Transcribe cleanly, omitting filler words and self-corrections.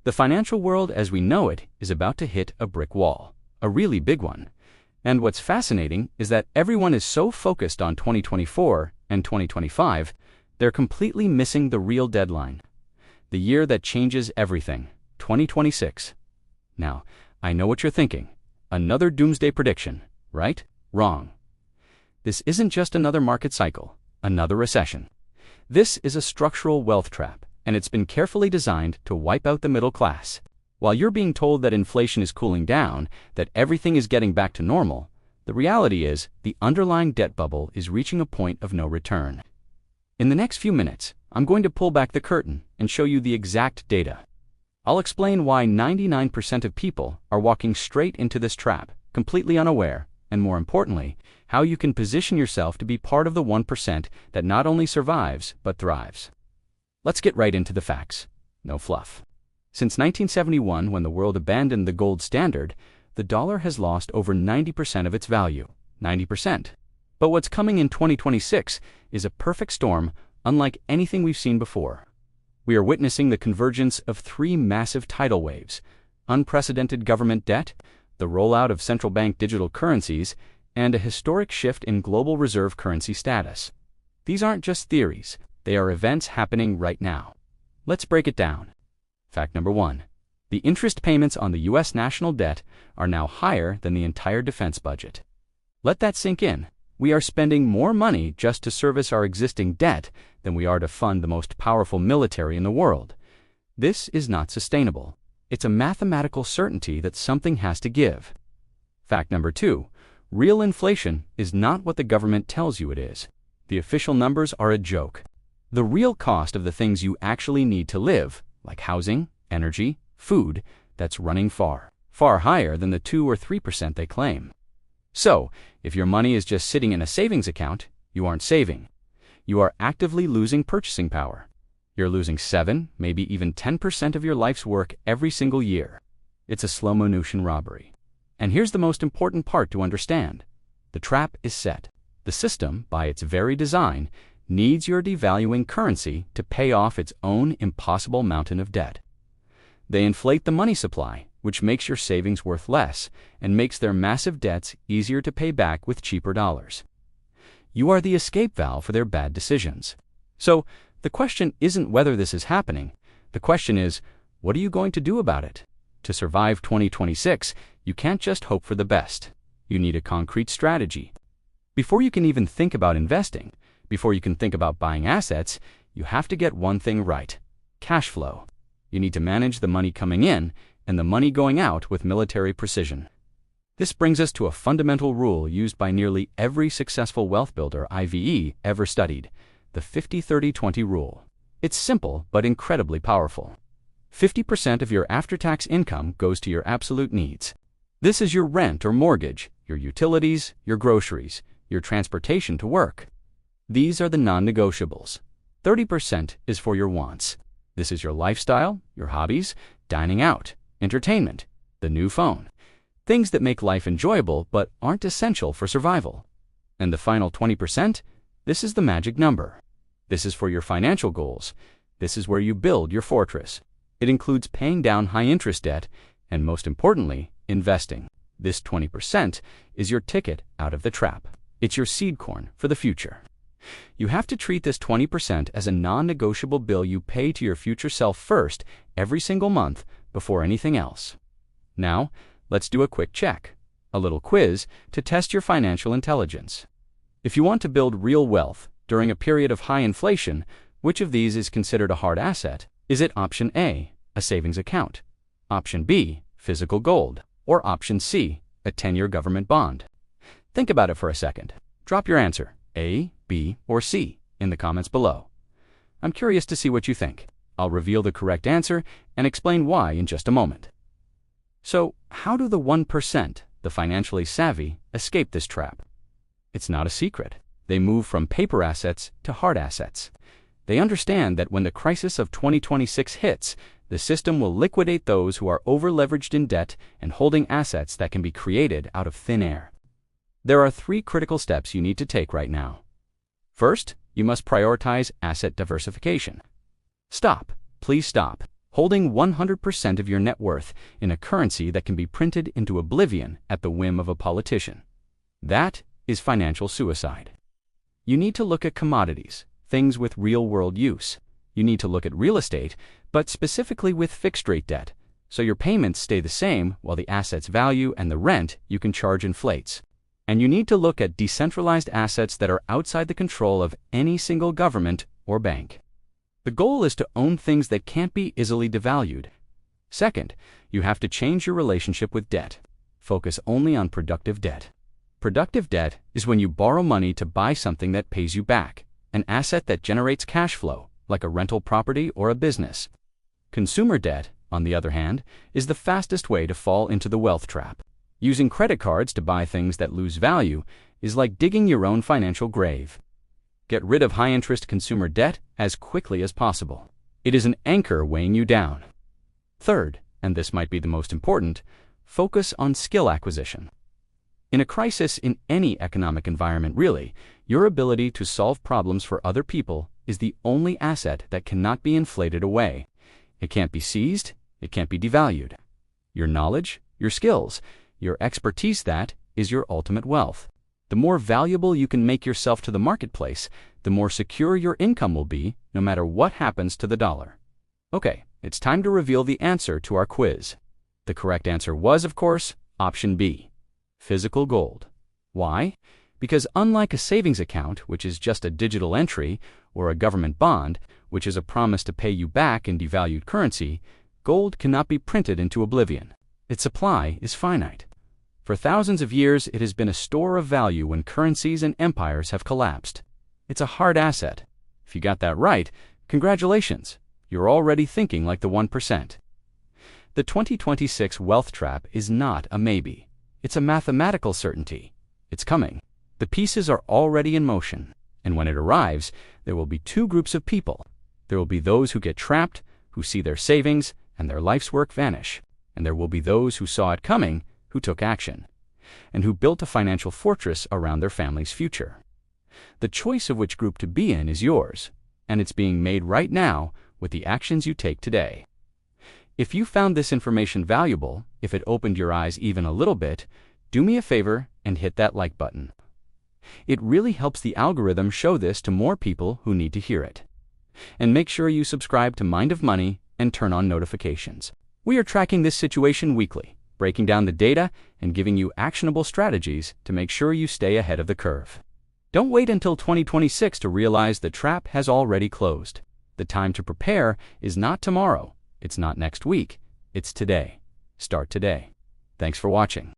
The financial world as we know it is about to hit a brick wall, a really big one. And what's fascinating is that everyone is so focused on 2024 and 2025, they're completely missing the real deadline. The year that changes everything, 2026. Now, I know what you're thinking. Another doomsday prediction, right? Wrong. This isn't just another market cycle, another recession. This is a structural wealth trap, and it's been carefully designed to wipe out the middle class. While you're being told that inflation is cooling down, that everything is getting back to normal, the reality is the underlying debt bubble is reaching a point of no return. In the next few minutes, I'm going to pull back the curtain and show you the exact data. I'll explain why 99% of people are walking straight into this trap, completely unaware, and more importantly, how you can position yourself to be part of the 1% that not only survives, but thrives. Let's get right into the facts. No fluff. Since 1971, when the world abandoned the gold standard, the dollar has lost over 90% of its value. 90%. But what's coming in 2026 is a perfect storm unlike anything we've seen before. We are witnessing the convergence of three massive tidal waves: unprecedented government debt, the rollout of central bank digital currencies, and a historic shift in global reserve currency status. These aren't just theories, they are events happening right now. Let's break it down. Fact number 1. The interest payments on the U.S. national debt are now higher than the entire defense budget. Let that sink in. We are spending more money just to service our existing debt than we are to fund the most powerful military in the world. This is not sustainable. It's a mathematical certainty that something has to give. Fact number 2. Real inflation is not what the government tells you it is. The official numbers are a joke. The real cost of the things you actually need to live, like housing, energy, food, that's running far, far higher than the 2 or 3% they claim. So, if your money is just sitting in a savings account, you aren't saving. You are actively losing purchasing power. You're losing 7, maybe even 10% of your life's work every single year. It's a slow motion robbery. And here's the most important part to understand. The trap is set. The system, by its very design, needs your devaluing currency to pay off its own impossible mountain of debt. They inflate the money supply, which makes your savings worth less and makes their massive debts easier to pay back with cheaper dollars. You are the escape valve for their bad decisions. So, the question isn't whether this is happening. The question is, what are you going to do about it? To survive 2026, you can't just hope for the best. You need a concrete strategy. Before you can even think about investing, before you can think about buying assets, you have to get one thing right: cash flow. You need to manage the money coming in and the money going out with military precision. This brings us to a fundamental rule used by nearly every successful wealth builder IVE ever studied, the 50-30-20 rule. It's simple but incredibly powerful. 50% of your after-tax income goes to your absolute needs. This is your rent or mortgage, your utilities, your groceries, your transportation to work. These are the non-negotiables. 30% is for your wants. This is your lifestyle, your hobbies, dining out, entertainment, the new phone. Things that make life enjoyable but aren't essential for survival. And the final 20%? This is the magic number. This is for your financial goals. This is where you build your fortress. It includes paying down high-interest debt and, most importantly, investing. This 20% is your ticket out of the trap. It's your seed corn for the future. You have to treat this 20% as a non-negotiable bill you pay to your future self first, every single month, before anything else. Now, let's do a quick check, a little quiz to test your financial intelligence. If you want to build real wealth during a period of high inflation, which of these is considered a hard asset? Is it option A, a savings account, option B, physical gold, or option C, a 10-year government bond? Think about it for a second. Drop your answer, A, B, or C, in the comments below. I'm curious to see what you think. I'll reveal the correct answer and explain why in just a moment. So, how do the 1%, the financially savvy, escape this trap? It's not a secret. They move from paper assets to hard assets. They understand that when the crisis of 2026 hits, the system will liquidate those who are over-leveraged in debt and holding assets that can be created out of thin air. There are 3 critical steps you need to take right now. First, you must prioritize asset diversification. Stop. Please stop. holding 100% of your net worth in a currency that can be printed into oblivion at the whim of a politician. That is financial suicide. You need to look at commodities, things with real-world use. You need to look at real estate, but specifically with fixed-rate debt, so your payments stay the same while the asset's value and the rent you can charge inflates. And you need to look at decentralized assets that are outside the control of any single government or bank. The goal is to own things that can't be easily devalued. Second, you have to change your relationship with debt. Focus only on productive debt. Productive debt is when you borrow money to buy something that pays you back, an asset that generates cash flow, like a rental property or a business. Consumer debt, on the other hand, is the fastest way to fall into the wealth trap. Using credit cards to buy things that lose value is like digging your own financial grave. Get rid of high-interest consumer debt as quickly as possible. It is an anchor weighing you down. Third, and this might be the most important, focus on skill acquisition. In a crisis in any economic environment really, your ability to solve problems for other people is the only asset that cannot be inflated away. It can't be seized, it can't be devalued. Your knowledge, your skills, your expertise, that is your ultimate wealth. The more valuable you can make yourself to the marketplace, the more secure your income will be, no matter what happens to the dollar. Okay, it's time to reveal the answer to our quiz. The correct answer was, of course, option B. Physical gold. Why? Because unlike a savings account, which is just a digital entry, or a government bond, which is a promise to pay you back in devalued currency, gold cannot be printed into oblivion. Its supply is finite. For thousands of years, it has been a store of value when currencies and empires have collapsed. It's a hard asset. If you got that right, congratulations. You're already thinking like the 1%. The 2026 wealth trap is not a maybe. It's a mathematical certainty. It's coming. The pieces are already in motion. And when it arrives, there will be two groups of people. There will be those who get trapped, who see their savings and their life's work vanish. And there will be those who saw it coming, who took action, and who built a financial fortress around their family's future. The choice of which group to be in is yours, and it's being made right now with the actions you take today. If you found this information valuable, if it opened your eyes even a little bit, do me a favor and hit that like button. It really helps the algorithm show this to more people who need to hear it. And make sure you subscribe to Mind of Money and turn on notifications. We are tracking this situation weekly, breaking down the data and giving you actionable strategies to make sure you stay ahead of the curve. Don't wait until 2026 to realize the trap has already closed. The time to prepare is not tomorrow. It's not next week. It's today. Start today. Thanks for watching.